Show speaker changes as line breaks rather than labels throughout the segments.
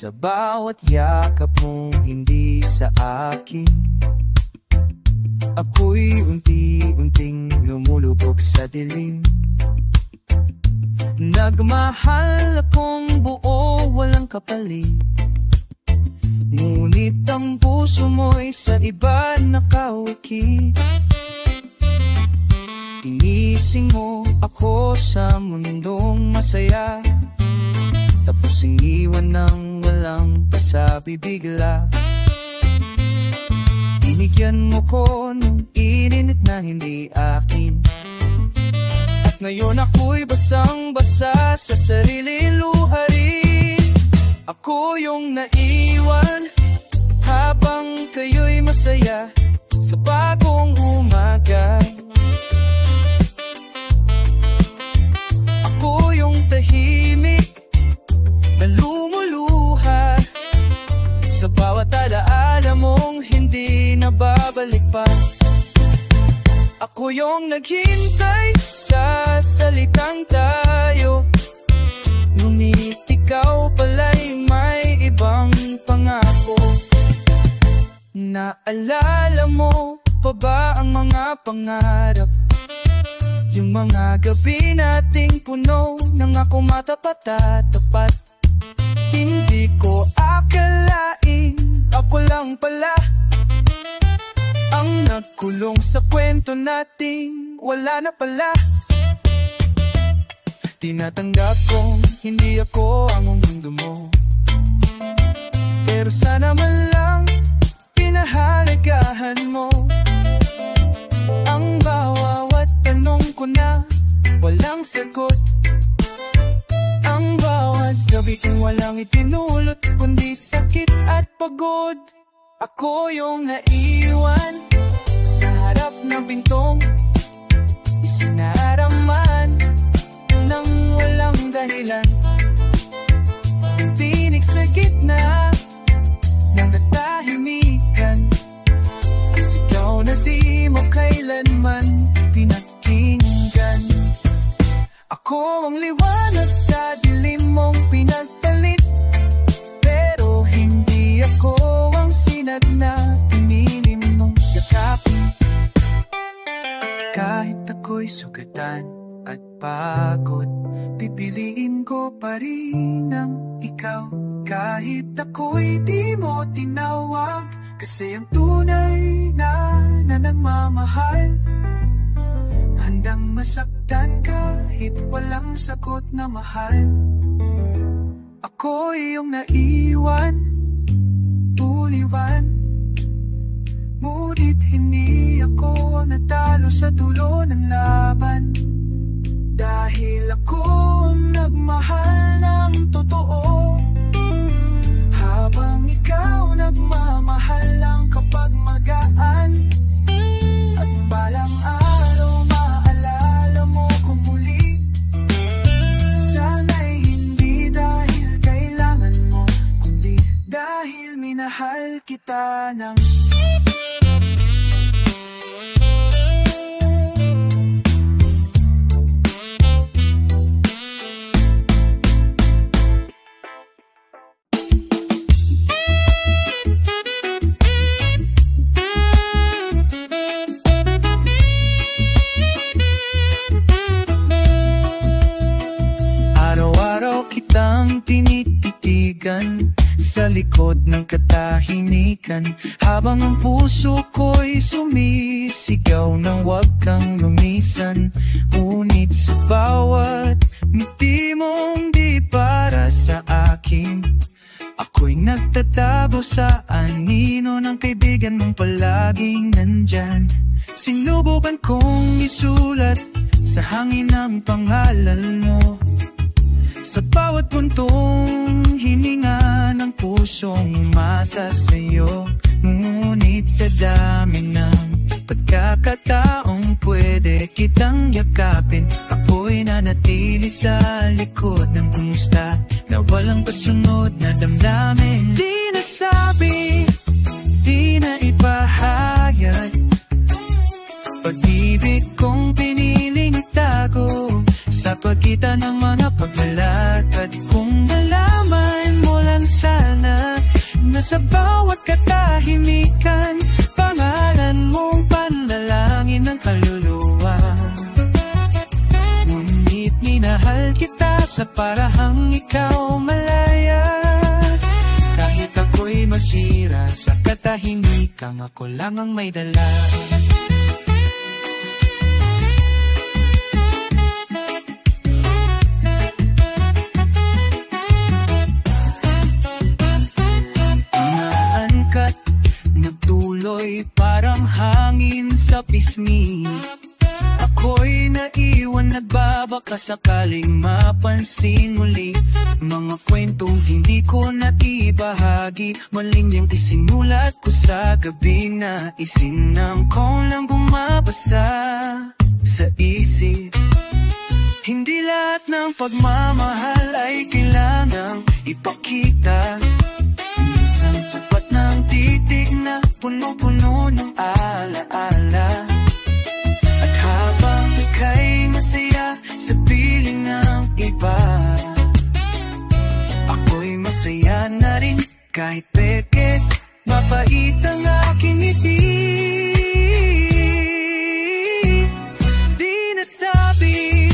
Sa bawat yakap mong hindi sa akin, ako'y unti-unting lumulubog sa dilim. Nagmahal akong buo, walang kapalit, ngunit ang puso mo'y sa iba nakawikit. Ginising mo ako sa mundong masaya, tapos iniwan ng walang pasabi bigla. Binigyan mo ko ng ininit na hindi akin, at ngayon ako'y basang-basa sa sarili luharin. Ako yung naiwan habang kayo'y masaya sa bagong umaga. Ako yung tahimik na lumuluha sa bawat alaala mong hindi nababalik pa. Ako yung naghintay sa salitang tayo, ngunit ikaw pala'y may ibang pangako. Naalala mo pa ba ang mga pangarap, yung mga gabi nating puno ng ako matapat at tapat? Hindi ko akalain, ako lang pala ang nagkulong sa kwento nating wala na pala. Tinatanggap kong hindi ako ang mundo mo, pero sana man lang pinahalagahan mo ang bawat tanong ko na walang sagot, ang bawat gabi kong walang itinulot kundi sakit at pagod. Ako yung naiwan sa harap ng pintong isinaraman nang walang dahilan. Tinig sa gitna ng katahimikan, sigaw na di mo kailanman pinakinggan. Ako ang liwanag sa dilim mong pinagpalit, pero hindi ako ang sinag na pinilim mong yakapin. Kahit ako'y sugatan at pagod, pipiliin ko pa rin ang ikaw. Kahit ako'y di mo tinawag, kasi ang tunay na nagmamahal handang masaktan kahit walang sagot na mahal. Ako'y iyong naiwan, tuliwan, ngunit hindi ako natalo sa dulo ng laban. Dahil ako nagmahal ng totoo, habang ikaw nagmamahal lang kapag magaan. At balang araw maalala mo kung muli, sana'y hindi dahil kailangan mo, kundi dahil minahal kita ng tinititigan sa likod ng katahimikan, habang ang puso ko'y sumisigaw ng huwag kang lumisan. Ngunit sa bawat ngiti mong di para sa akin, ako'y nagtatago sa anino ng kaibigan mong palaging nandyan. Sinubukan kong isulat sa hangin ang pangalan mo, sa bawat puntong hininga ng pusong umasa sa'yo. Ngunit sa dami ng pagkakataong pwede kitang yakapin, ako'y nanatili sa likod ng kumusta na walang pasunod na damdamin. Di nasabi, di na ipahayag, pag-ibig kong piniling itago sa pagitan ng mga paglalakad. Kung nalaman mo lang sana sa bawat katahimikan, pangalan mong panalangin ng kaluluwa. Ngunit minahal kita sa parahang ikaw malaya. Kahit ako'y masira sa katahimikan, ako lang ang may dala. Inaangkat, nagtuloy parang hangin sa pisngi. Ako'y naiwan, nagbabaka sakaling mapansin muli. Mga kwentong hindi ko natibahagi, maling yung isinulat ko sa gabing naisin ng ko lang bumabasa sa isip. Hindi lahat ng pagmamahal ay kailangang ipakita. Minsan sapat ng titig na puno-puno ng alaala. At habang ika'y masaya sa piling ng iba, ako'y masaya na rin kahit peke mapait ang aking ngiti. Di nasabi,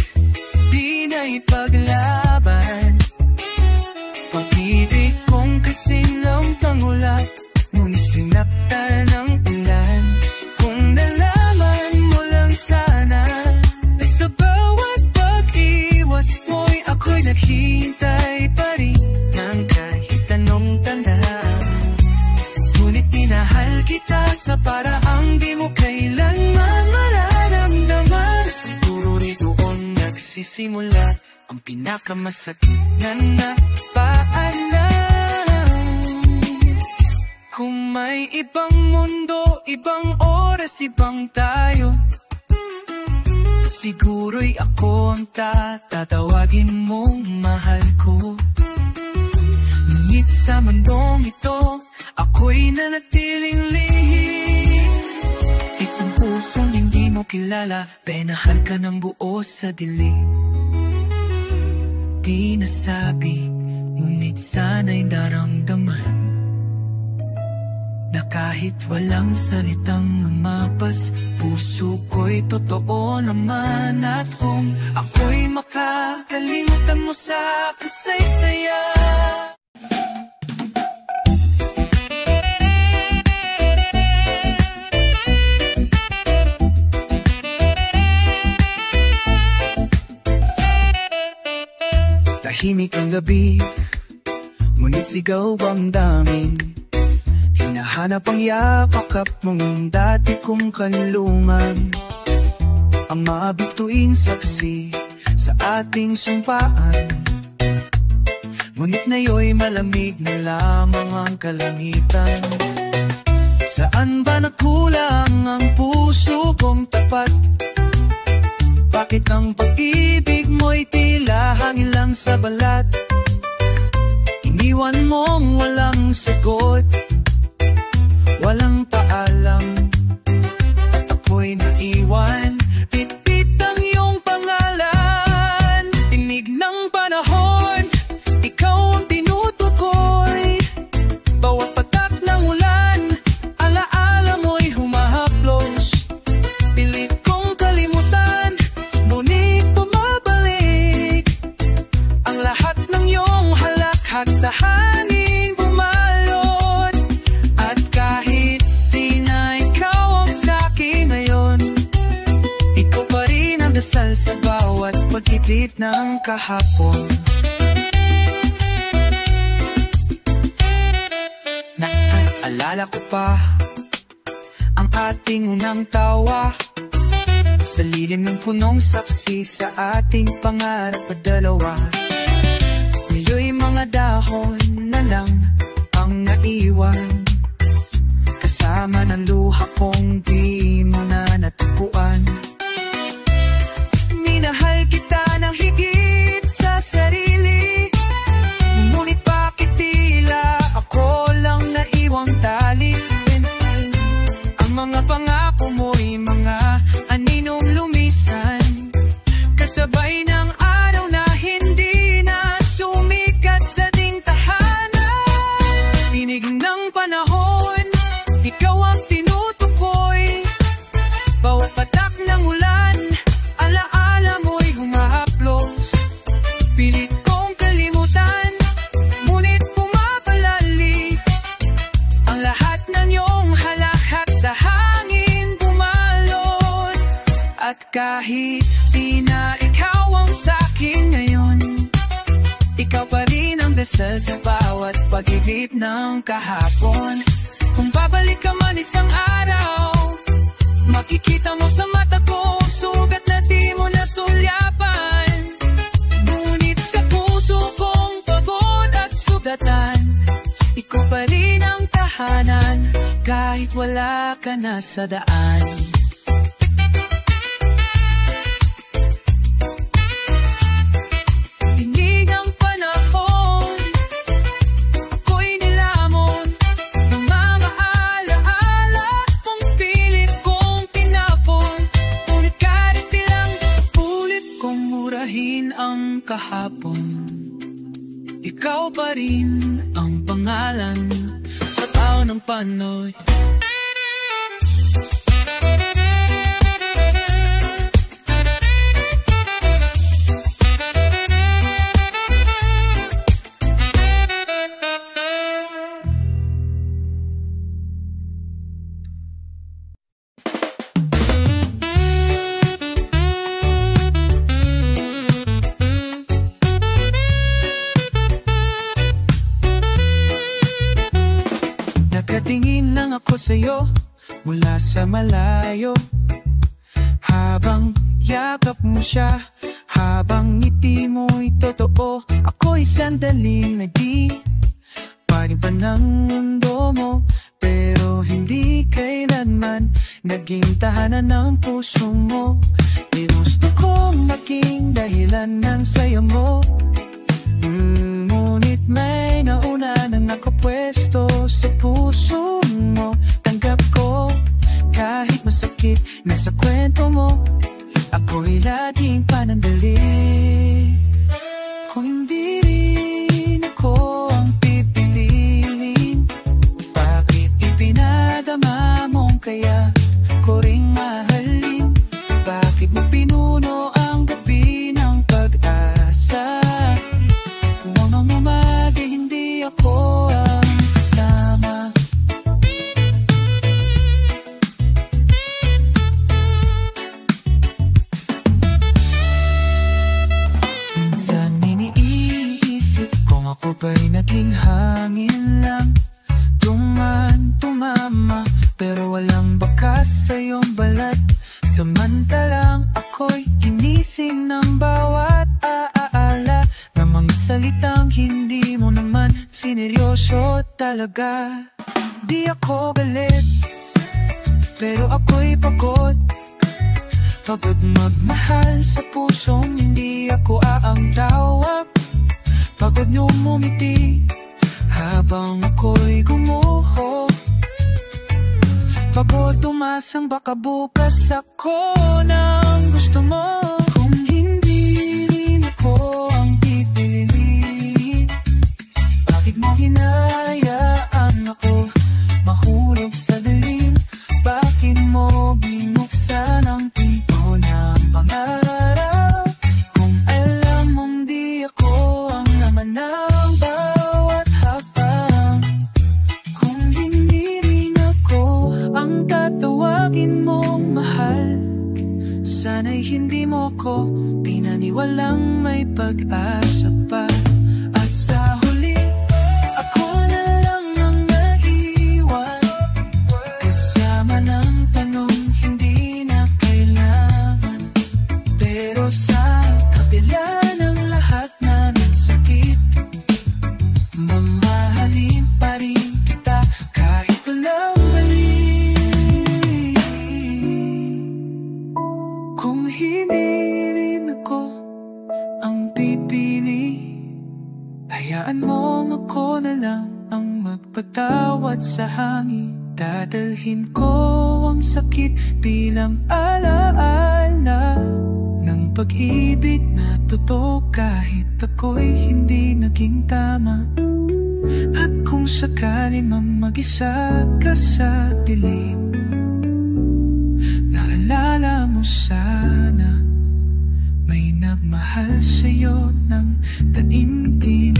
di na ipaglaban, pag-ibig kong kasilang tangulat, ngunit sinaktan ng ulan. Kung nalaman mo lang sana, ay sa bawat pag-iwas mo'y ako'y naghihintay pa rin ng kahit anong tanda. Ngunit minahal kita sa paraang di mo kailanman mararamdaman. Siguro ritoon nagsisimula ang pinakamasakit na paalam. Kung may ibang mundo, ibang oras, ibang tayo, siguro'y ako ang tatawagin mong mahal ko. Ngunit sa mundong ito, ako'y nanatiling lihim. Isang pusong hindi mo kilala, penahal ka ng buo sa dilim. Di nasabi, ngunit sana'y naramdaman, na kahit walang salitang lumapas, puso ko'y totoo naman. At kung ako'y makakalimutan mo sa kasaysayan, tahimik ang gabi, ngunit sigaw ang daming hinahanap ang yakakap mong dati kong kanlungan. Ang mabituin saksi sa ating sumpaan, ngunit ngayo'y malamig na lamang ang kalangitan. Saan ba nagkulang ang puso kong tapat? Bakit ang pag-ibig mo'y tila hangin lang sa balat? Iniwan mong walang sagot, walang paalam, at ako'y naiwan. Pitpit ang iyong pangalan, tinig ng panahon, ikaw ang tinutukoy. Bawat patak ng ulan, alaala mo'y humahaplos. Pilit kong kalimutan, ngunit bumabalik. Ang lahat ng iyong halakhak sa hangin bumalot. At kahit di na ikaw ang sa'kin ngayon, ikaw pa rin ang dasal sa bawat pag-itlit ng kahapon. Naalala ko pa ang ating unang tawa, sa lilim ng punong saksi sa ating pangarap at dalawa. Ngayo'y mga dahon na lang ang naiwan, kasama ng luha kong di mo na natagpuan. Minahal kita ng higit sa sarili, ngunit bakit tila ako lang naiwang tali? Ang mga pangako mo'y mga aninong lumisan, kasabay ng araw na hindi na sumikat sa ating tahanan. Tinig ng kahit di na ikaw ang sa'kin ngayon, ikaw pa rin ang dasal sa bawat pag-ibig ng kahapon. Kung babalik ka man isang araw, makikita mo sa mata ko sugat na di mo nasulyapan. Ngunit sa puso kong pagod at sugatan, ikaw pa rin ang tahanan kahit wala ka na sa daan. Dinig ang panahon, ako'y nilamon ng mga alaala mong pilit kong tinapon. Ngunit kahit ilang ulit kong murahin ang kahapon, ikaw pa rin ang pangalan sa tao ng panoy. Nakatingin lang ako sa'yo mula sa malayo, habang yakap mo siya, habang ngiti mo'y totoo. Ako'y sandaling naging paripa ng mundo mo, pero hindi kailanman naging tahanan ng puso mo. Ginusto kong maging dahilan ng saya mo, ngunit may nauna nang nakapwesto sa puso mo. Tanggap ko kahit masakit na sa kwento mo, ako'y laging panandali. Kung hindi rin ako ang pipiliin, bakit ipinadama mong kaya ko ring mahalin? Bakit mo pinuno ang gabi ng pag-asa? Kung ang umaga hindi ako ang kasama. Minsan iniisip kung ako ba'y naging hangin lang, tumama, pero walang bakas sa iyong balat. Samantalang ako'y ginising ng bawat aala na mga salitang hindi mo naman sineryoso talaga. Di ako galit, pero ako'y pagod. Pagod magmahal sa pusong hindi ako aang tawag. Pagod niyong umiti habang ako'y gumuho. Pagod tumasang baka bukas ako nang gusto mo. Kung hindi rin ako ang pipiliin, bakit mo hinayaan ako mahulog sa dilim? Bakit mo binuksan ang pinto ng pangarap? Kung alam mong di ako ang laman ng bawat hakbang, kung hindi rin ako ang tatawagin mong mahal, sana'y hindi mo ko pinaniwalang may pag-asa pa. At sa huli, ako na lang ang naiwan, kasama ng tanong hindi na kailangan. Pero sa kabila ng lahat na nagsakit, mamahalin pa rin kita kahit walang balik. Kung hindi rin ako ang pipili, hayaan mong ako na lang ang magpatawad sa hangin. Dadalhin ko ang sakit bilang alaala ng pag-ibig na totoo kahit ako'y hindi naging tama. At kung sakali mang mag-isa ka sa dilim, naalala mo sana may nagmahal sa'yo ng taimtim.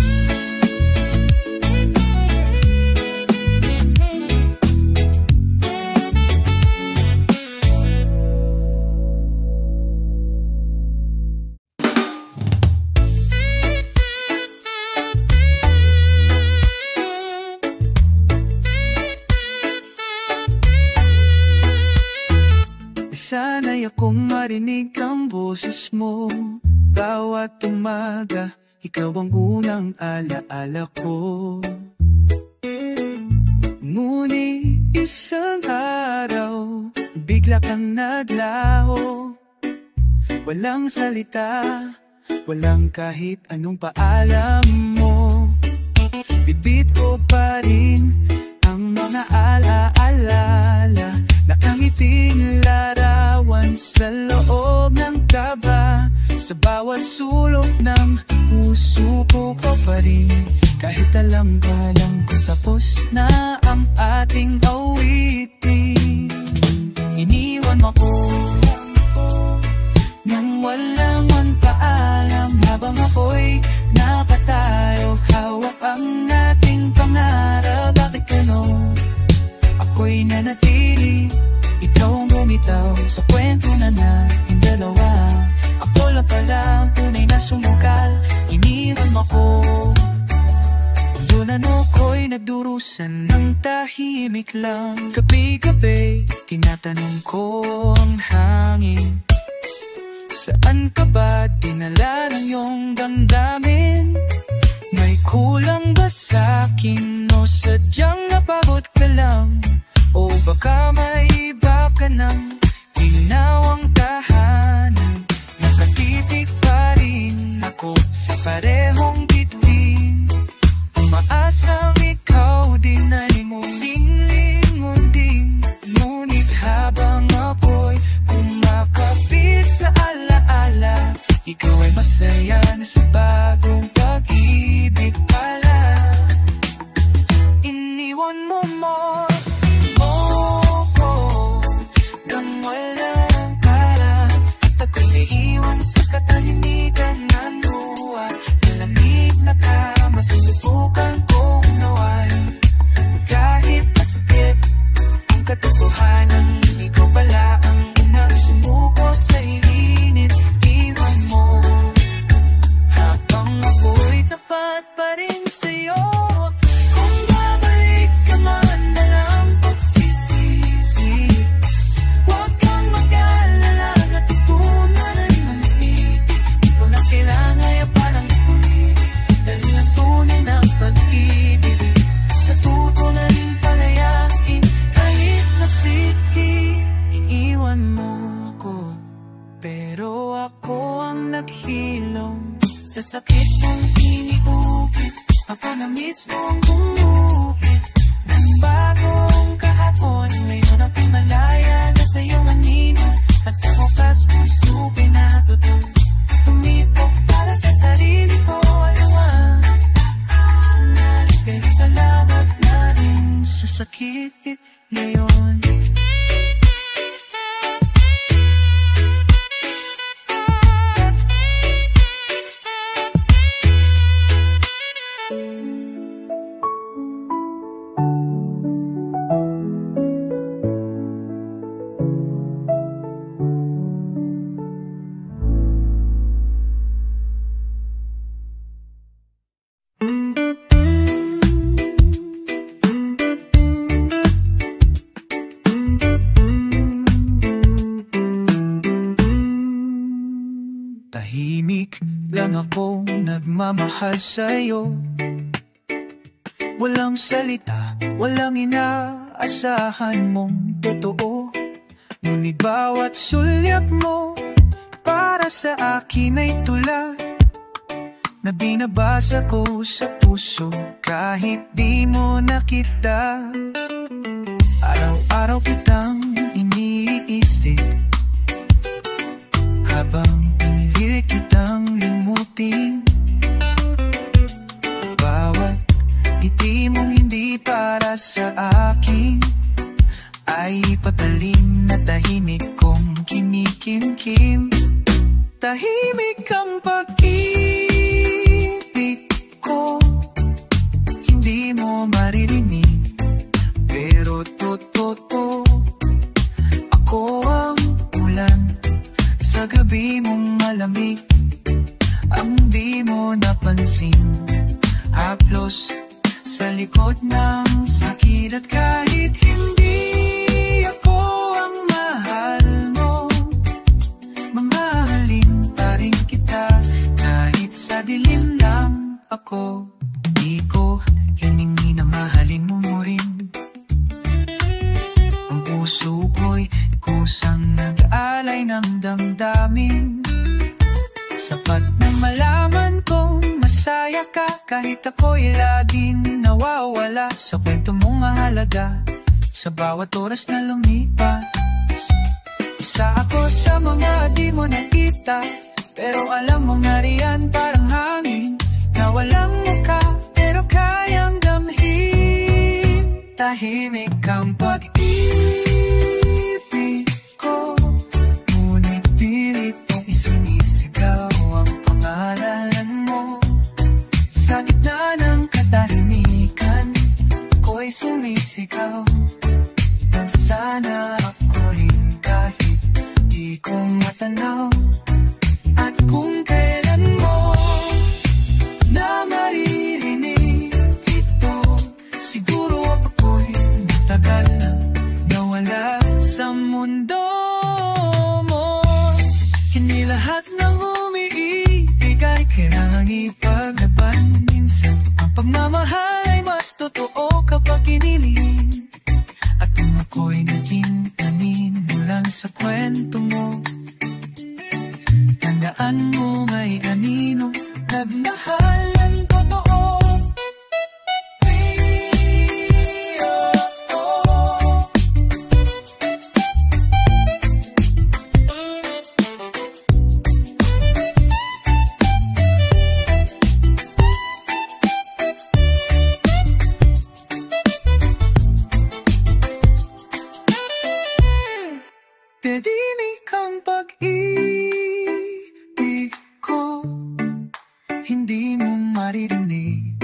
sana'y akong marinig ang boses mo. Bawat umaga, ikaw ang unang alaala ko. Ngunit isang araw, bigla kang naglaho. Walang salita, walang kahit anong paalam mo. Bibit ko pa rin ang mga ala-alala, nakangiting larawan sa loob ng taba. Sa bawat sulok ng puso ko pa rin, kahit alam ko tapos na ang ating awitin. Iniwan mo ko nang walang paalam, habang ako'y nakatayo, hawak ang ating pangarap. Bakit gano'n? Ako'y nanatili, ikaw ang bumitaw sa kwento na nating dalawa. Ako lang pala ang tunay na sumukal, iniwan mo ko. Doon ko'y nagdurusan ng tahimik lang. Gabi-gabi, tinatanong ko ang hangin, saan ka ba dinala ng iyong damdamin? May kulang ba sa'kin o sadyang napagod ka lang? O baka may iba ka nang tinawang tahanan? Nakatitig pa rin ako sa parehong bituin, umaasang ikaw din ay muling din. Ngunit habang ako'y kumakapit sa alaala, ikaw ay masaya na sa bagong pag-ibig pala. Iniwan mo ko nang walang pala, at ako'y naiwan sa katahimikan ng luha. Malamig na kama, sinubukan kong nawain, kahit masakit ang katotohanan. Ikaw pala ang unang sumuko sa init. Iwan mo habang ako'y tapat pa rin sa'yo. Kung babalik ka man na lang pagsisisi, huwag kang mag-alala, natutunan ng ibig. Di ko na kailangan pa ng tuloy, dahil ang tunay ng pag-ibig natuto na rin palayain kahit nasikip. Iniwan mo ko, pero ako ang naghilom sa sakit mong iniukit. Ako na mismo ang gumuhit ng bagong kahapon. Ngayon ang pimalaya na sa'yo manino, at sa wakas puso pinatutong tumipok para sa sarili ko. Alawan, kahit salamat na rin sa sakit ngayon. Tahimik lang akong nagmamahal sa'yo. Walang salita, walang inaasahan mong totoo. Ngunit bawat sulyap mo para sa akin ay tula na binabasa ko sa puso kahit di mo nakita. Araw-araw kitang iniisip habang pinilit kitang limutin. Bawat ngiti mong hindi para sa akin ay patalim na tahimik kong kinikimkim. Tahimik ang pag-ibig ko, hindi mo maririnig, pero totoo. Ako ang ulan sa gabi mong malamig, ang di mo napansin, haplos sa likod ng sakit. At kahit hindi ako ang mahal mo, kahit ako'y laging nawawala sa kwento mong mahalaga. Sa bawat oras na lumipas, isa ako sa mga di mo nakita, pero alam mo nga riyan parang hangin na walang muka, pero kayang damhin. Tahimik ang pag-ibig ko, ngunit pilit mong isinisigaw ang pangalan mo. Sa gitna ng katahimikan, ako'y sumisigaw na sana ako rin kahit di ko matanaw. At kung kailan mo na maririnig ito, siguro ako'y matagal na nawala sa mundo mo. Hindi lahat ng umiibig ay kailangang ipaglaban. Minsan ang pagmamahal ay mas totoo kapag kinilihim. At kung ako'y naging kanino lang sa kwento mo, tandaan mo nga'y kanino nagmahalan totoo. Tahimik ang pag-ibig ko, hindi mo maririnig,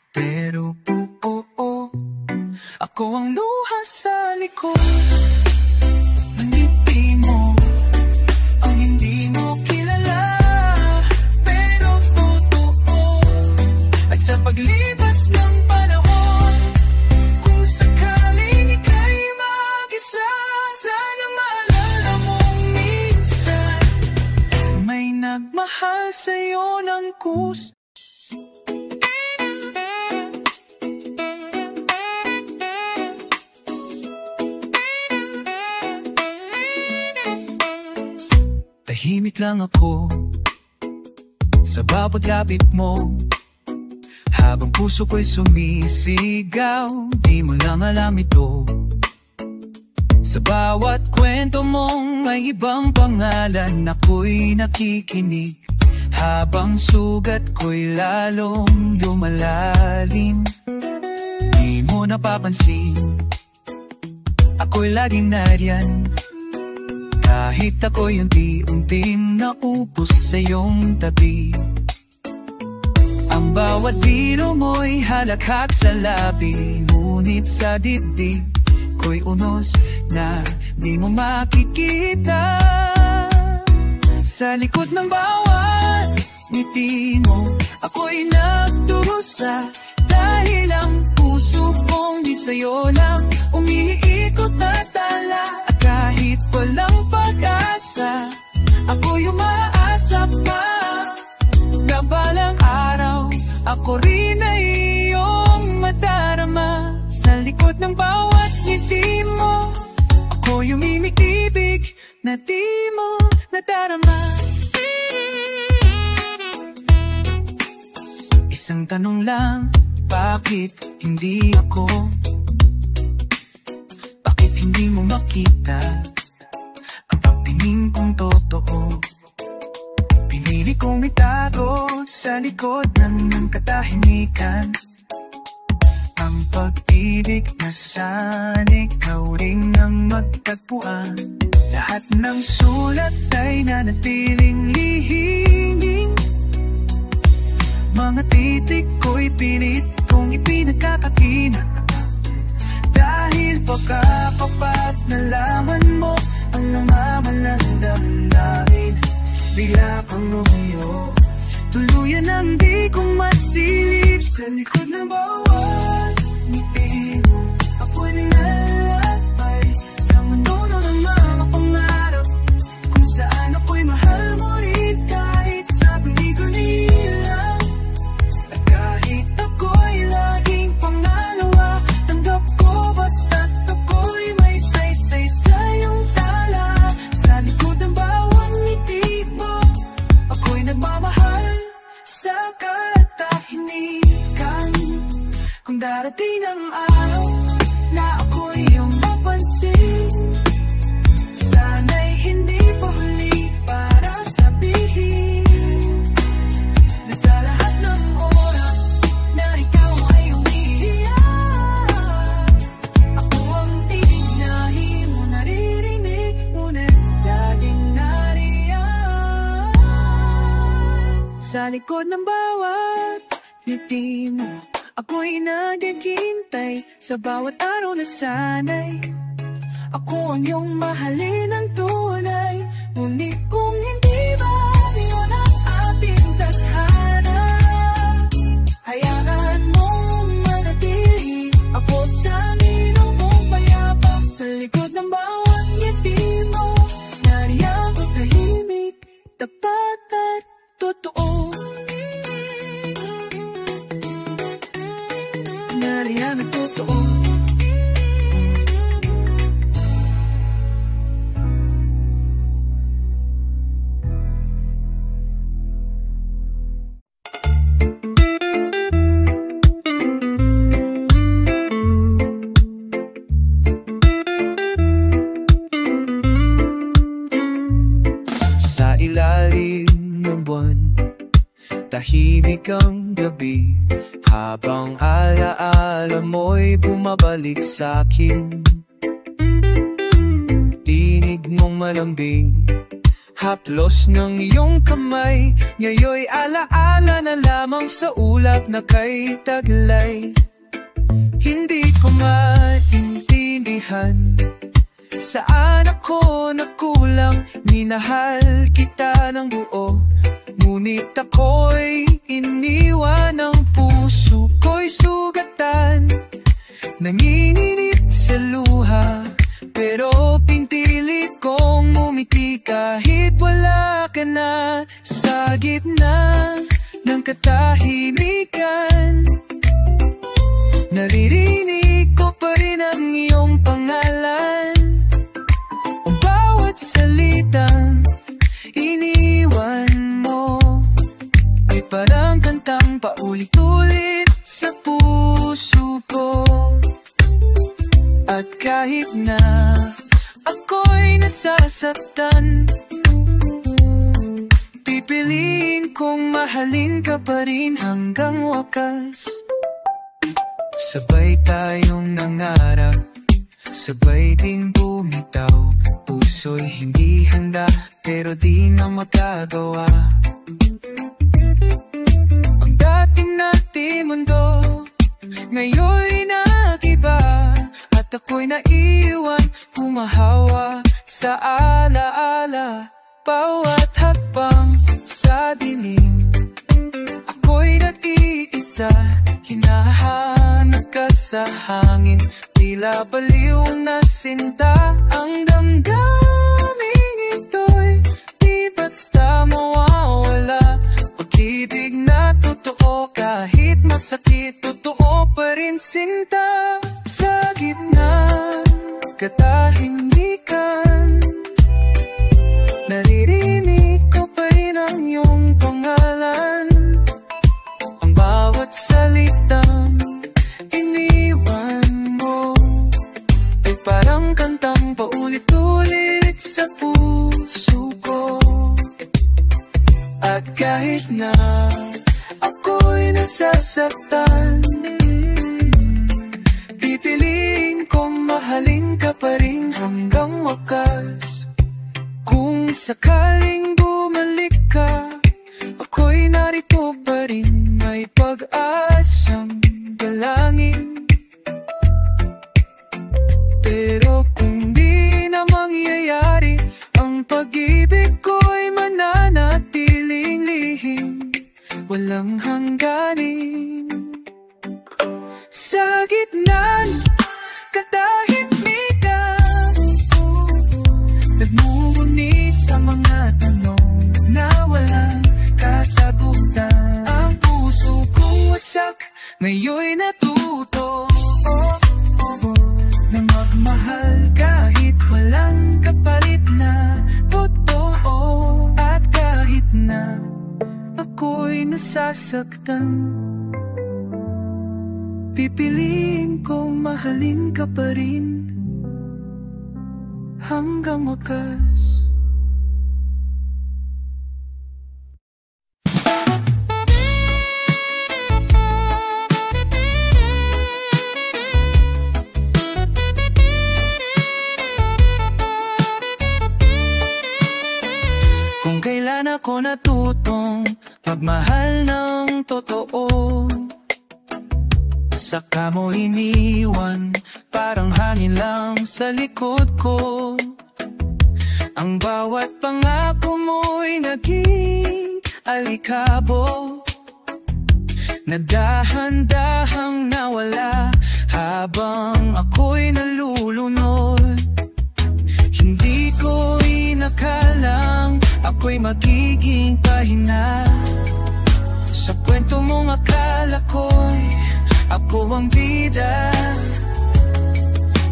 pero buo ako ang luha sa likod ng ngiti mo, ang hindi mo kilala, pero totoo. At sa paglipas ng panahon, kung sakaling ika'y mag-isa, sana maalala mong minsan may nagmahal sa'yo ng gusto. Tahimik lang ako sa bawat lapit mo, habang puso ko'y sumisigaw. Di mo lang alam ito, sa bawat kwento mong may ibang pangalan, ako'y nakikinig, habang sugat ko'y lalong lumalalim. Di mo napapansin, ako'y laging nariyan, kahit ako'y unti-unting naupos sa iyong tabi. Ang bawat biro mo'y halakhak sa labi, ngunit sa dibdib ko'y unos na di mo makikita. Sa likod ng bawat ngiti mo, ako'y nagdurusa, dahil ang puso kong di sa'yo lang umiikot na tala. At kahit walang pag-asa, ako'y umaasa pa, kabalang araw ako rin ay iyong madarama. Sa likod ng bawat ngiti mo, ako'y umimig-ibig na di mo nadarama. Isang tanong lang, bakit hindi ako? Bakit hindi mo makita ang pagtingin kong totoo? Pinili kong itago sa likod ng katahimikan ang pag-ibig na sana ikaw rin ang magtagpuan. Lahat ng sulat ay nanatiling lihim, mga titik ko'y pilit kong ipinagkakakina, dahil pagkapapat nalaman mo ang nangamalang damdamin. Bigla kang lumiyo, tuluyan ang di ko masilip. Sa likod ng bawat ngiti mo, ako'y nangalakbay sa mundo ng mga pangarap, kung saan ako'y mahal mo rin kahit sa guni-guni lang. At kahit ako'y laging pangalawa, tanggap ko basta't ako'y may saysay sa iyong tala. Sa likod ng bawat ngiti mo, ako'y nagmamahal sa katahimikan. Darating ang araw na ako'y iyong mapansin. Sana'y hindi pa huli para sabihin na sa lahat ng oras na ikaw ay umiiyak, ako ang titignahin mo, naririnig, ngunit laging nariyan. Sa likod ng bawat ngiti mo, ako'y naghihintay. Sa bawat araw na sana'y ako ang iyong mahalin ng tunay. Ngunit kung hindi ba yun ang ating tadhana, hayaan mong manatili ako sa minumong payapa. Sa likod ng bawat ngiti mo, nariyan ko tahimik, tapat at totoo. Nariyan at totoo. Sa ilalim ng buwan, tahimik ang gabi, habang alaala mo'y bumabalik sa'kin. Tinig mong malambing, haplos ng iyong kamay, ngayon'y alaala na lamang sa ulap na kay taglay. Hindi ko maintindihan saan ako nakulang, minahal kita ng buo, ngunit ako'y iniwan, ng puso ko'y sugatan, nanginginit sa luha, pero pinili kong umiti kahit wala ka na. Sa gitna ng katahimikan, naririnig ko pa rin ang iyong pangalan. Ang bawat salitang iniwan mo ay parang kantang paulit-ulit sa puso ko. At kahit na ako'y nasasaktan, pipiliin kong mahalin ka pa rin hanggang wakas. Sabay tayong nangarap, sabay din bumitaw, puso'y hindi handa pero di na magagawa. Ang dating nating mundo ngayon'y nagiba, at ako'y naiwan, humahawa sa alaala. Bawat hakbang sa dilim, ako'y nag-iisa, hinahanap ka sa hangin, tila baliw na sinta. Ang damdaming ito'y di basta mawawala, pag-ibig na totoo kahit masakit, totoo pa rin sinta. Sa gitna katahimikan, naririnig ko pa rin ang iyong pangalan. Ang bawat salitang iniwan mo ay parang kantang paulit-ulit sa puso ko. At kahit na ako'y nasasaktan, pipiliin kong mahalin ka pa rin hanggang wakas. Kung sakaling bumalik ka, ako'y narito pa rin, may pag-asang galangin. Pero kung di na mangyayari, ang pag-ibig ko'y mananatiling lihim, walang hangganin. Sa gitna ng katahimikan, nagmumuni sa mga tanong na walang kasagutan. Ang puso kong wasak, ngayon'y natuto na magmahal kahit walang kapalit na totoo. At kahit na ako'y nasasaktan, Pipiliin kong mahalin ka pa rin hanggang wakas. Kung kailan ako natutong magmahal ng totoo, saka mo iniwan, parang hangin lang sa likod ko. Ang bawat pangako mo'y naging alikabok, na dahan-dahang nawala habang ako'y nalulunod. Hindi ko inakalang ako'y magiging pahina sa kwento mong akala ko'y ako ang bida.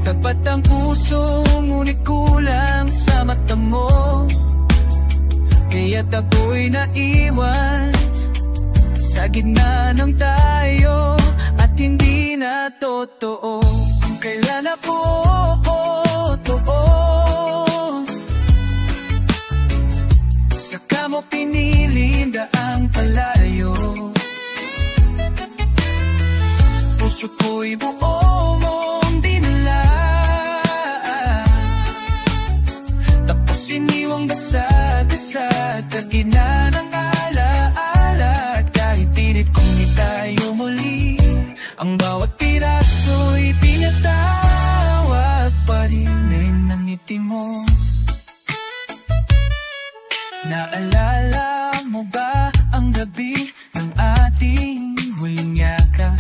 Tapat ang puso, ngunit kulang sa mata mo, kaya't ako'y naiwan sa gitna ng tayo at hindi na totoo. Kung kailan ako totoo, saka mo pinili daang palayo. Puso ko'y buo mong dinala, tapos iniwang basag-basag sa gitna ng alaala. At kahit pilit kong itayo muli, ang bawat piraso'y pinatawag pa rin ng ngiti mo. Naalala mo ba ang gabi ng ating huling yakap?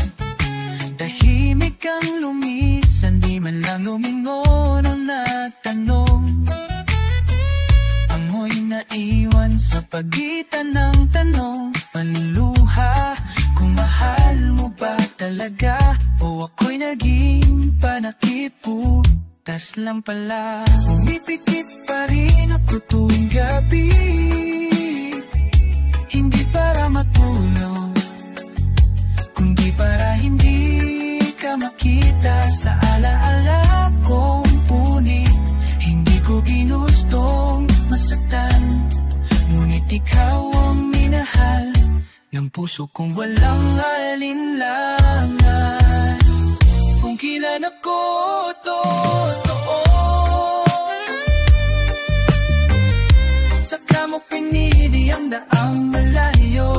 Tahimik kang lumisan, di man lang lumingon ang natanong. Amoy naiwan sa pagitan ng tanong, panluha kung mahal mo ba talaga o ako'y naging panakiputas lang pala. Umipikit pa rin ako tuwing gabi, hindi para matulog, kundi para hindi ka makita sa alaala kong punit. Hindi ko ginustong masaktan, ngunit ikaw ang minahal ng puso kong walang alinlangan. Kung kailan ako totoo, saka mo pinili ang daang malayo.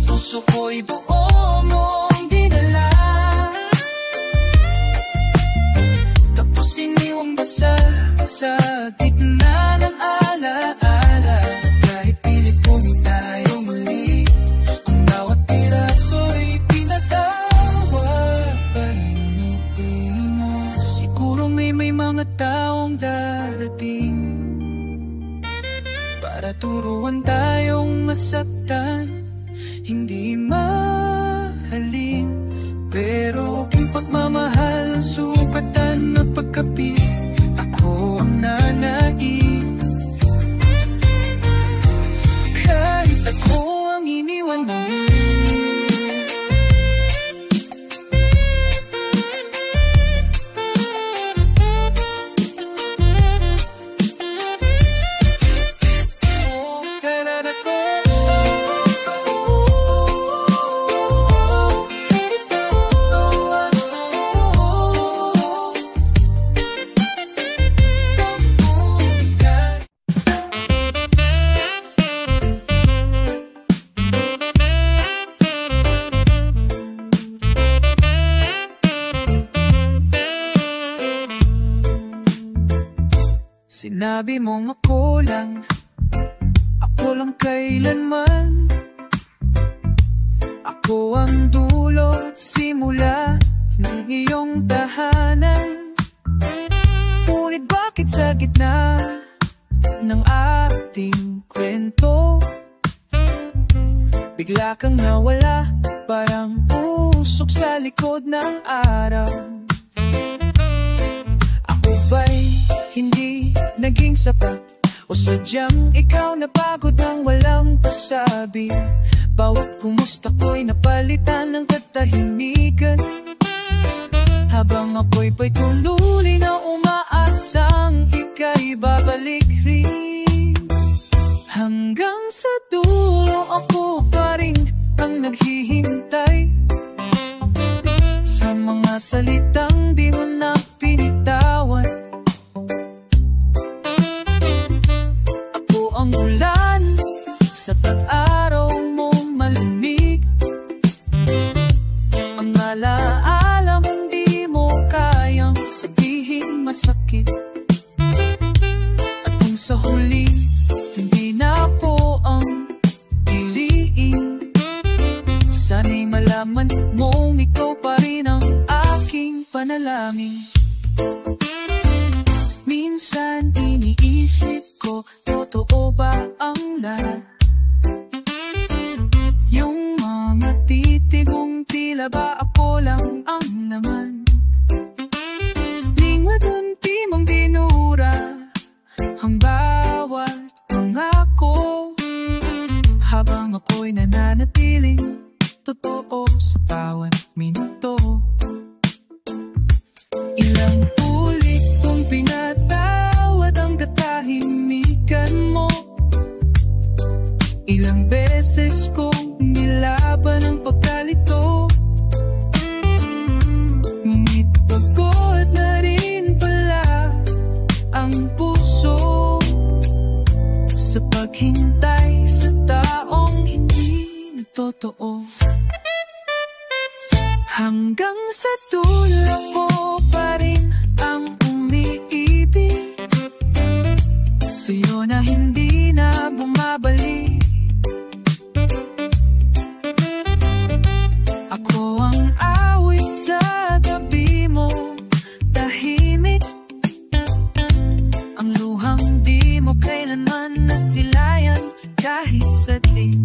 Puso ko'y buo mong dinala, tapos iniwang basa sa gitna ng alaala. Kahit pilit kong tayo muli, ang bawat piraso'y pinatawag pa rin ngiti mo. Siguro may mga taong darating para turuan tayong masaktan, hindi mahalin. Pero kung pagmamahal ang sukatan na pagkapit, ako ang nanaig. Kahit ako ang iniwan mo, sinabi mong ako lang kailanman. Ako ang dulo at simula ng iyong tahanan. Ngunit bakit sa gitna ng ating kwento, bigla kang nawala, parang usok sa likod ng araw. Ako ba'y hindi naging sapat, o sadyang ikaw napagod ng walang pasabi? Bawat kumusta ko'y napalitan ng katahimikan, habang ako'y tuloy na umaasang ika'y babalik rin. Hanggang sa dulo ako pa rin ang naghihintay sa mga salitang di mo na pinitawan. Ako ang ulan sa tag-araw mo malamig, ang alaala mong di mo kayang sabihin masakit. At kung sa huli hindi na po ang piliin, sana'y malaman mong ikaw pa rin ang aking panalangin. Minsan iniisip ko, totoo ba ang lahat? Yung mga titig mong tila ba ako lang ang laman? Lingwat unti mong binura ang bawat pangako, habang ako'y nananatiling totoo sa bawat minuto. Ilang ulit kong pinatawad ang katahimikan mo, ilang beses kong nilaban ang pagkalito, ngunit pagod na rin pala ang puso sa paghintay sa taong hindi na totoo. Hanggang sa dulo ko pa rin ang umiibig sa'yo na hindi na bumabalik. Ako ang awit sa gabi mo, tahimik, ang luhang di mo kailanman nasilayan kahit saglit.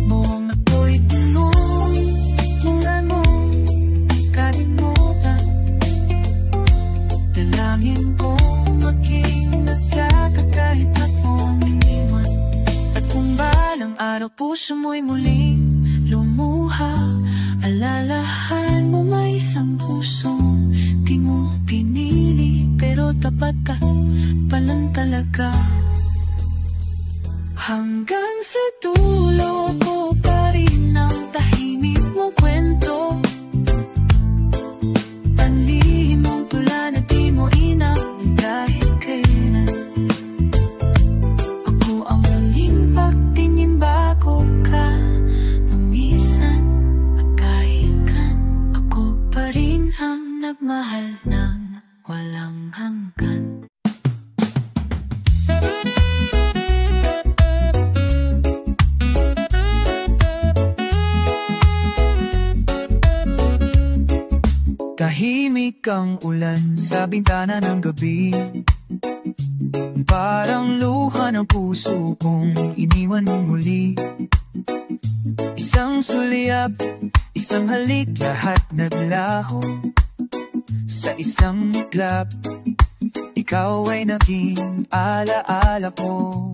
Buong ako'y tinulungan mo kalimutan, dalangin ko maging nasa ka kahit akong iniwan. At kung balang araw puso mo'y muling lumuha, alalahan mo may isang pusong di mo pinili, pero tapat ka palang talaga. Hanggang sa dulo ko pa rin ang tahimik mong kwento, panlihim mong tula na di mo inamin kahit kailan. Ako ang muling pagtingin bago ka mamisan at kahikan. Ako pa rin ang nagmahal ng walang hanggan. Tahimik ang ulan sa bintana ng gabi, parang luha ng puso kong iniwan mong muli. Isang sulyap, isang halik, lahat naglaho sa isang iglap. Ikaw ay naging alaala ko.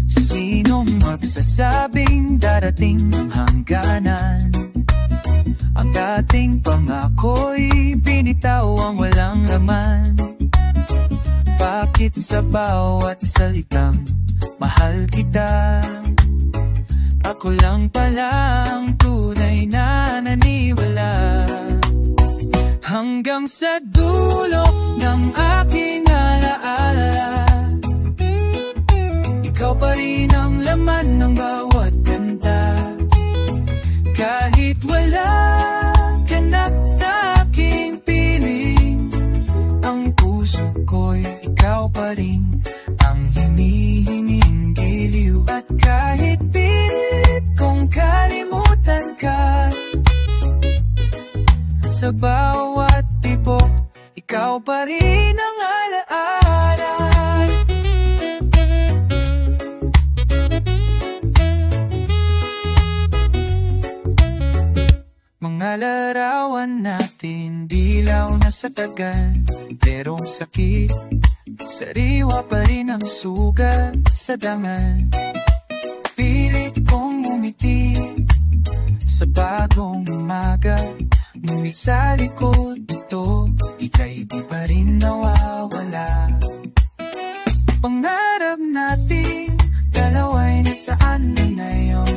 Sinong magsasabing darating ang hangganan? Ang dating pangako'y binitaw ang walang laman. Bakit sa bawat salitang mahal kita, ako lang palang tunay na naniwala? Hanggang sa dulo ng aking alaala, ikaw pa rin ang laman ng bawat kanta. Kahit wala ka na sa aking piling, ang puso ko'y ikaw pa rin ang hinihinging giliw. At kahit pilit kong kalimutan ka, sa bawat tibok, ikaw pa rin ang alaala. Mga larawan natin, dilaw na sa tagal, pero ang sakit, sariwa pa rin ang sugat sa dangal. Pilit ngiti sa bagong umaga. Ngunit sa likod ito, ika'y di pa rin nawawala. Pangarap natin, dalawa'y nasaan na ngayon.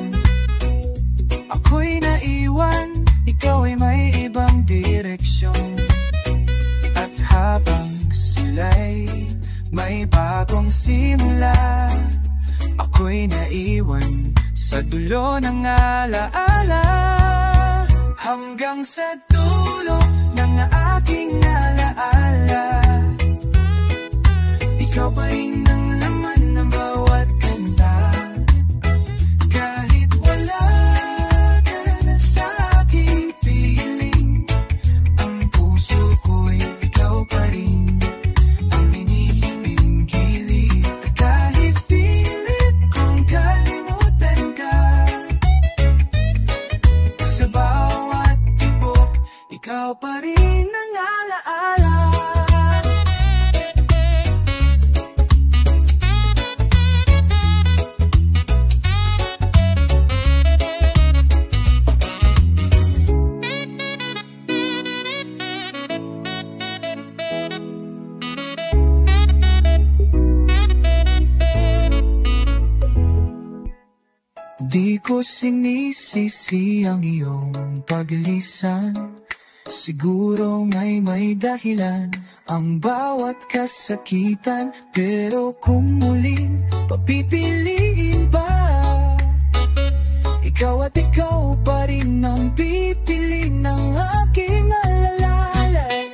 Ako'y naiwan, ikaw ay may ibang direksyon. At habang sila'y may bagong simula, ako'y naiwan sa dulo ng alaala. Hanggang sa dulo ng aking alaala, ikaw pa rin ang laman ng bawat kanta. Kahit wala ka na sa aking piling, ang puso ko'y ikaw pa rin ang hinihiming-hiling. At kahit pilit kong kalimutan ka, sa bawat tibok, ikaw pa rin ang alaala. Di ko sinisisi ang iyong paglisan. Siguro may dahilan ang bawat kasakitan. Pero kung muling papipiliin pa, ikaw at ikaw pa rin ang pipili ng aking alalalay.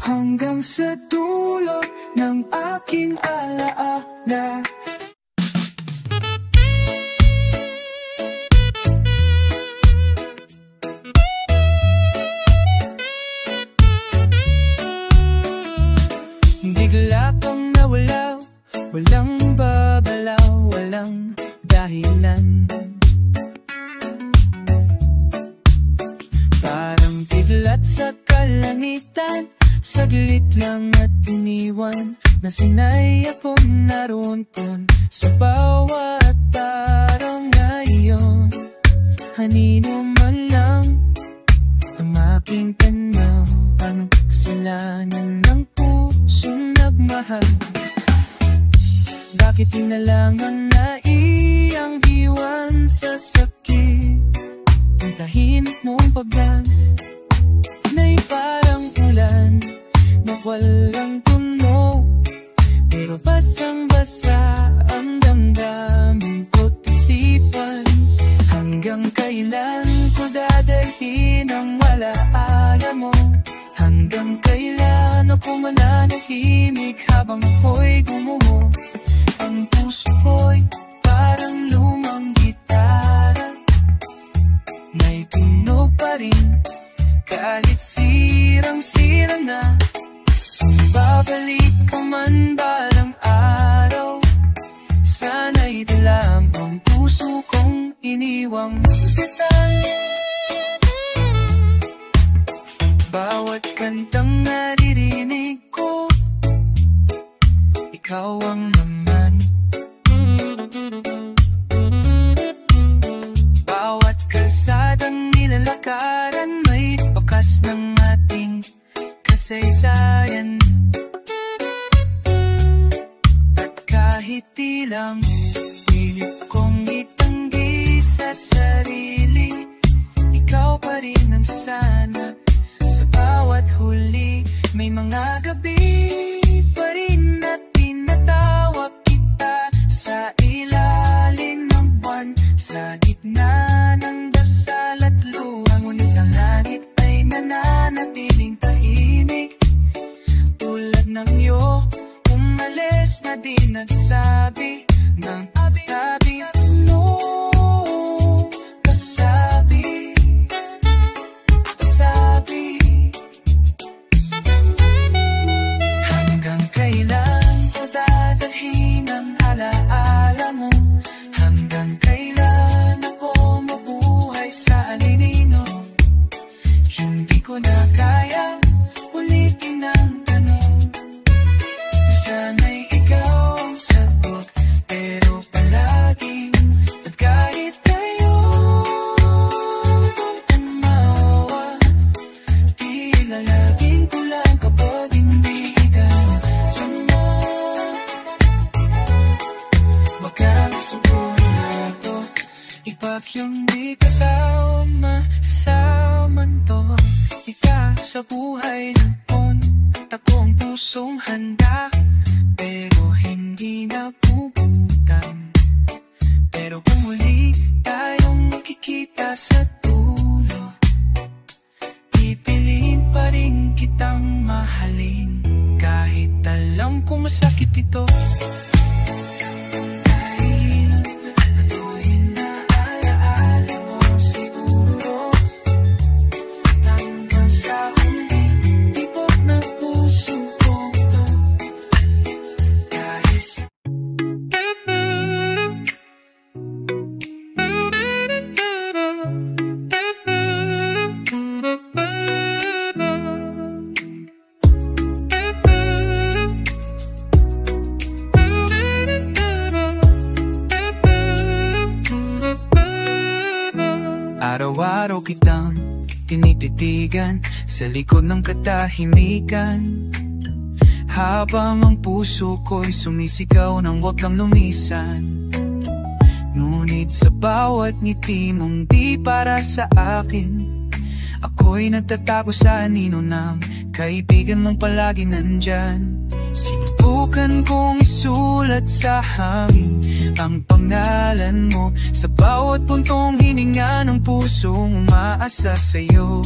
Hanggang sa dulo ng aking alaala, bigla kang nawala, walang babalaw, walang dahilan. Parang kidlat sa kalangitan, saglit lang at iniwan na sinay akong naroon sa bawat araw ngayon. Hanino man lang ang aking tanaw, anong kasalanan ng pusong nagmahal? Bakit di na lang ang naiyang iwan sa sakit? Ang tahimik mong pagdas na'y parang ulan na walang tunog, pero basang-basa ang damdamin ko't isipan. Hanggang kailan ko dadalhin ang alaala mo? Hanggang kailan ako mananahimik habang ako'y gumuho? Ang puso ko'y parang lumang gitara, may tunog pa rin kahit sirang-sira na. Babalik ka man balang araw, sana'y dalam ang puso kong iniwang bitan. Bawat kantang naririnig ko, ikaw ang laman. Bawat kalsadang nilalakaran, may bakas ng ating kasaysayan. At kahit ilang pilit kong itanggi sa sarili, ikaw pa rin ang sana. Sa bawat huli, may mga gabi pa rin na tinatawag kita sa ilalim ng buwan, sa gitna ng dasal at luha. Ngunit ang langit ay nananatiling tahimik, tulad ng iyo, umalis na di nagsabi ng abi-abi. No, kasabi, kasabi. Hanggang kailan yung di katama sa mundo. Ika sa buhay noon, takong pusong handa, pero hindi napuputan. Pero kung muli tayong makikita sa dulo, pipiliin pa rin kitang mahalin, kahit alam kong masakit ito. Araw-araw kitang tinititigan sa likod ng katahimikan, habang ang puso ko'y sumisigaw ng wag kang lumisan. Ngunit sa bawat ngiti mong di para sa akin, ako'y nagtatago sa anino ng kaibigan mong palagi nandyan. Sinubukan kong isulat sa hangin ang pangalan mo sa bawat puntong hininga ng pusong umaasa sa'yo.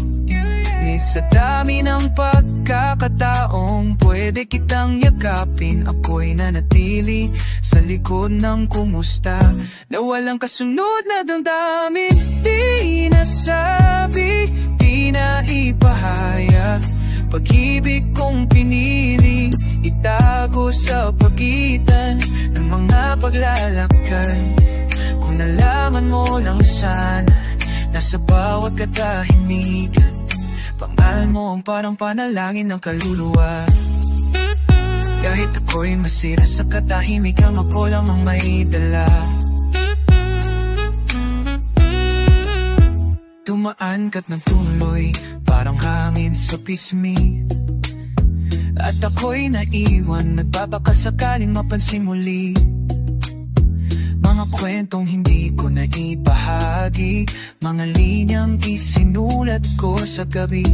Sa dami ng pagkakataong pwede kitang yakapin, ako'y nanatili sa likod ng kumusta na walang kasunod na damdamin. Di nasabi, di na ipahayag, pag-ibig kong piniling itago sa pagitan ng mga paglalakad. Kung nalaman mo lang sana, nasa bawat katahimikan, pangalan mo ang parang panalangin ng kaluluwa. Kahit ako'y masira sa katahimikan, ako lang ang may dala. Dumaan ka't nagtuloy, parang hangin sa pisngi, at ako'y naiwan, nagbabaka sakaling mapansin muli. Mga kwentong hindi ko na ibahagi, mga linyang isinulat ko sa gabi,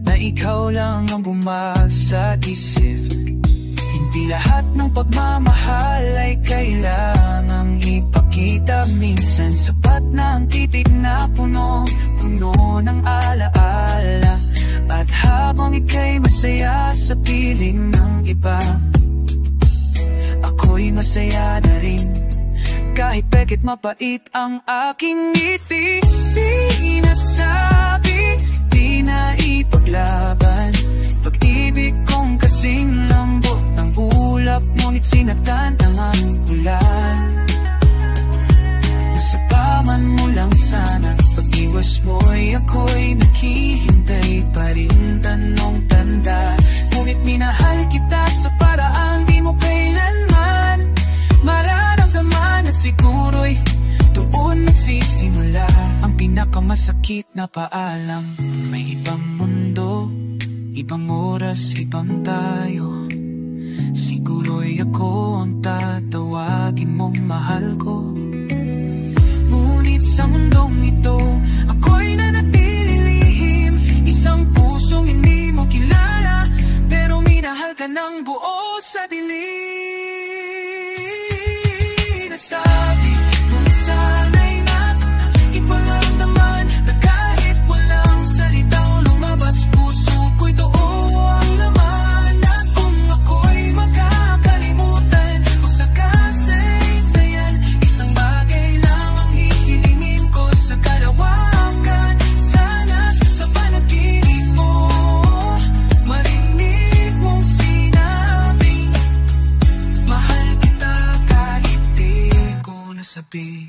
na ikaw lang ang bumasa isip. Hindi lahat ng pagmamahal ay kailangang ipakita. Minsan sapat na ang titig na puno ng alaala. At habang ika'y masaya sa piling ng iba, ako'y masaya na rin, kahit pekit mapait ang aking ngiti. Di nasabi, di na ipaglaban, pag-ibig kong kasing lambot ng ulap, ngunit sinaktan ang aming ulan. Nasapaman mo lang sana, pag-iwas mo'y ako'y naghihintay pa rin, tanong tanda. Ngunit minahal kita sa paraang di mo kailanman mararamdaman, at siguro'y doon nagsisimula ang pinakamasakit na paalam. May ibang mundo, ibang oras, ibang tayo. Siguro'y ako ang tatawagin mong mahal ko. Ngunit sa mundong ito, ako'y nanatili lihim, isang pusong hindi mo kilala, pero minahal ka ng buo sa dilim. Nasabi, ngunit sana'y iparamdaman na kahit walang salitang lumabas, puso ko'y totoo ang laman. At kung ako'y makakalimutan o sa kasaysayan, isang bagay lang ang hihilingin ko sa kalawakan. Sana sa panaginip mo marinig mong sinabing mahal kita kahit di ko nasabi.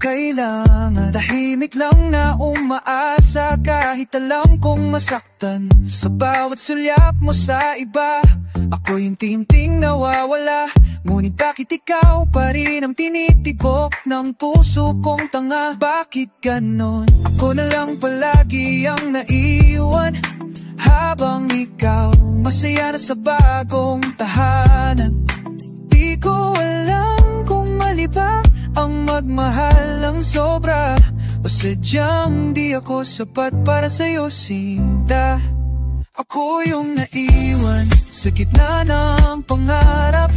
kailangan. Tahimik lang na umaasa kahit alam kong masaktan. Sa bawat sulyap mo sa iba, ako yung tinting nawawala. Ngunit bakit ikaw pa rin ang tinitibok ng puso kong tanga? Bakit ganon? Ako na lang palagi ang naiwan, habang ikaw masaya na sa bagong tahanan. Di ko alam kung mali ba ang magmahal ng sobra, o sadyang di ako sapat para sa'yo, sinta. Ako yung naiwan sa gitna ng pangarap,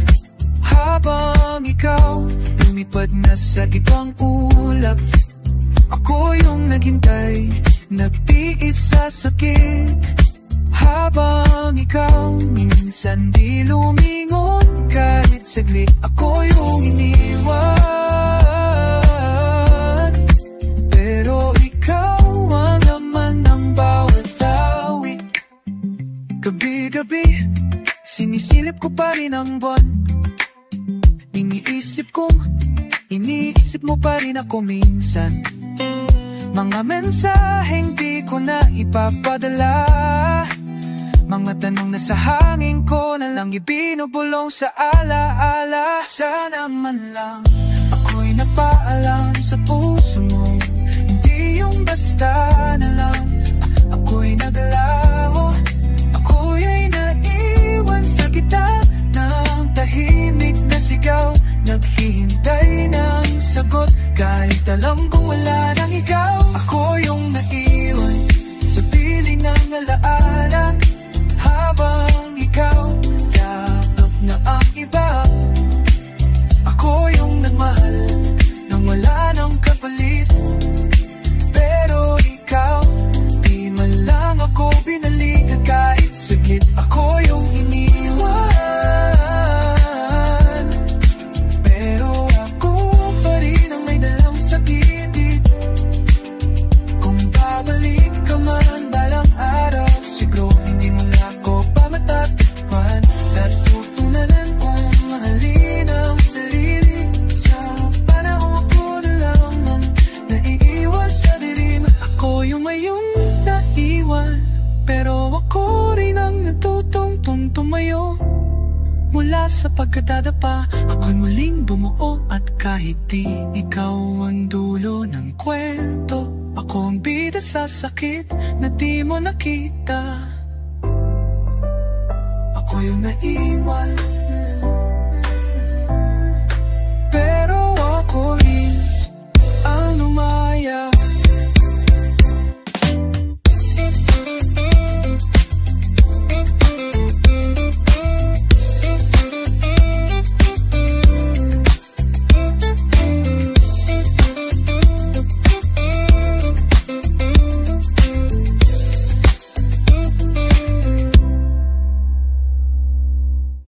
habang ikaw lumipad na sa ibang ulap. Ako yung naghintay, nagtiis sa sakit, habang ikaw minsan di lumingon kahit saglit. Ako yung iniwan, pero ikaw ang naman ng bawat awit. Gabi-gabi, sinisilip ko pa rin ang buwan. Iniisip mo pa rin ako minsan. Mga mensaheng di ko na ipapadala, mga tanong na sa hangin ko na lang ibinubulong sa alaala. Sana man lang ako'y nagpaalam sa puso mo, hindi yung basta na lang ako'y naglaho. Ako'y ay naiwan sa gitna ng tahimik na sigaw, naghihintay ng sagot kahit alam kong wala nang ikaw. Ako yung naiwan sa piling ng alaala, habang ikaw yakap na ang iba. Ako yung nagmahal nang wala nang kapalit, pero ikaw di man lang ako binalikan kahit saglit. Ako yung iniwan, pero ako pa rin ang may dalang sakit. Kung babalik ka man balang araw, siguro hindi mo na ako pamatakpan. Natutunanan kong mahalin ang sarili, sa panahon ko na lang ang naiiwan sa dilim. Ako yung mayong naiwan, pero ako rin ang natutong tumayo mula sa pagkadadapa. Ako'y muling bumuo, at kahit di ikaw ang dulo ng kwento, ako ang bida sa sakit na di mo nakita. Ako yung naiwan